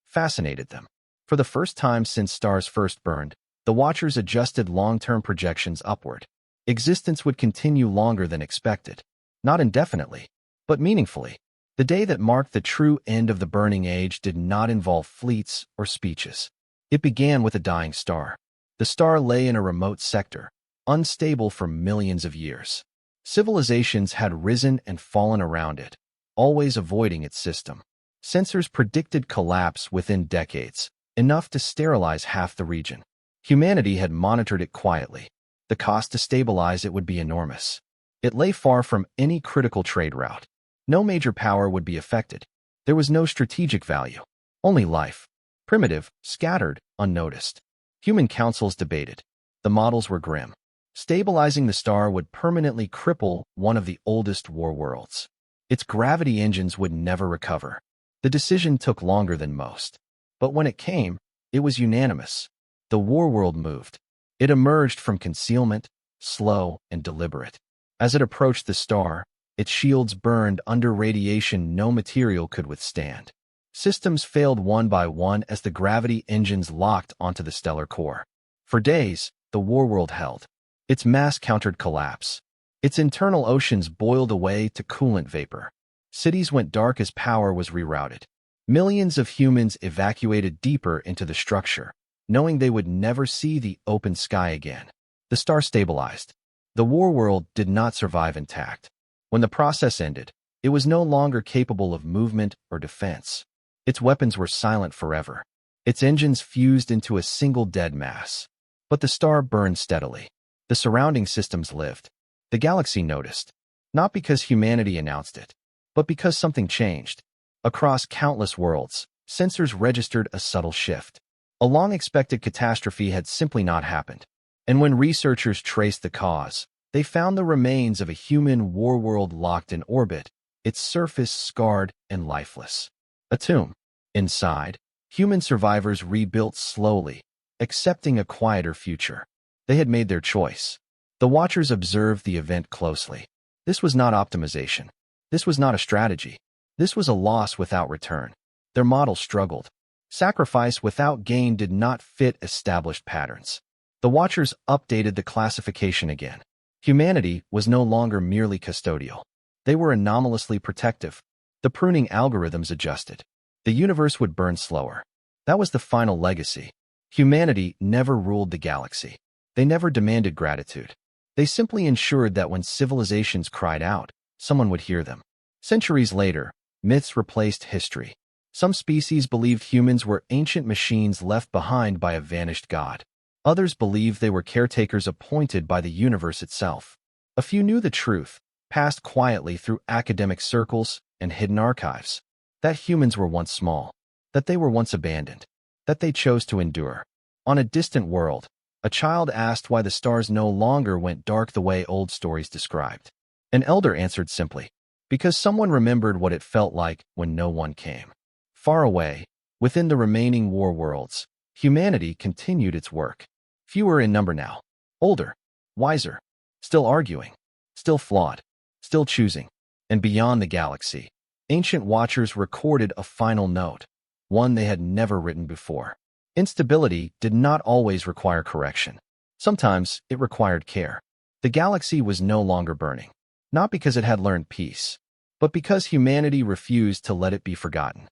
fascinated them. For the first time since stars first burned, the Watchers adjusted long-term projections upward. Existence would continue longer than expected. Not indefinitely, but meaningfully. The day that marked the true end of the burning age did not involve fleets or speeches. It began with a dying star. The star lay in a remote sector, unstable for millions of years. Civilizations had risen and fallen around it, always avoiding its system. Sensors predicted collapse within decades, enough to sterilize half the region. Humanity had monitored it quietly. The cost to stabilize it would be enormous. It lay far from any critical trade route. No major power would be affected. There was no strategic value. Only life. Primitive, scattered, unnoticed. Human councils debated. The models were grim. Stabilizing the star would permanently cripple one of the oldest war worlds. Its gravity engines would never recover. The decision took longer than most. But when it came, it was unanimous. The war world moved. It emerged from concealment, slow and deliberate. As it approached the star, its shields burned under radiation no material could withstand. Systems failed one by one as the gravity engines locked onto the stellar core. For days, the war world held. Its mass countered collapse. Its internal oceans boiled away to coolant vapor. Cities went dark as power was rerouted. Millions of humans evacuated deeper into the structure, knowing they would never see the open sky again. The star stabilized. The war world did not survive intact. When the process ended, it was no longer capable of movement or defense. Its weapons were silent forever. Its engines fused into a single dead mass. But the star burned steadily. The surrounding systems lived. The galaxy noticed, not because humanity announced it, but because something changed. Across countless worlds, sensors registered a subtle shift. A long-expected catastrophe had simply not happened. And when researchers traced the cause, they found the remains of a human war world locked in orbit, its surface scarred and lifeless. A tomb. Inside, human survivors rebuilt slowly, accepting a quieter future. They had made their choice. The Watchers observed the event closely. This was not optimization. This was not a strategy. This was a loss without return. Their model struggled. Sacrifice without gain did not fit established patterns. The Watchers updated the classification again. Humanity was no longer merely custodial. They were anomalously protective. The pruning algorithms adjusted. The universe would burn slower. That was the final legacy. Humanity never ruled the galaxy. They never demanded gratitude. They simply ensured that when civilizations cried out, someone would hear them. Centuries later, myths replaced history. Some species believed humans were ancient machines left behind by a vanished god. Others believed they were caretakers appointed by the universe itself. A few knew the truth, passed quietly through academic circles and hidden archives. That humans were once small, that they were once abandoned, that they chose to endure. On a distant world, a child asked why the stars no longer went dark the way old stories described. An elder answered simply, because someone remembered what it felt like when no one came. Far away, within the remaining war worlds, humanity continued its work. Fewer in number now. Older, wiser, still arguing, still flawed, still choosing. And beyond the galaxy, ancient Watchers recorded a final note, one they had never written before. Instability did not always require correction. Sometimes it required care. The galaxy was no longer burning, not because it had learned peace, but because humanity refused to let it be forgotten.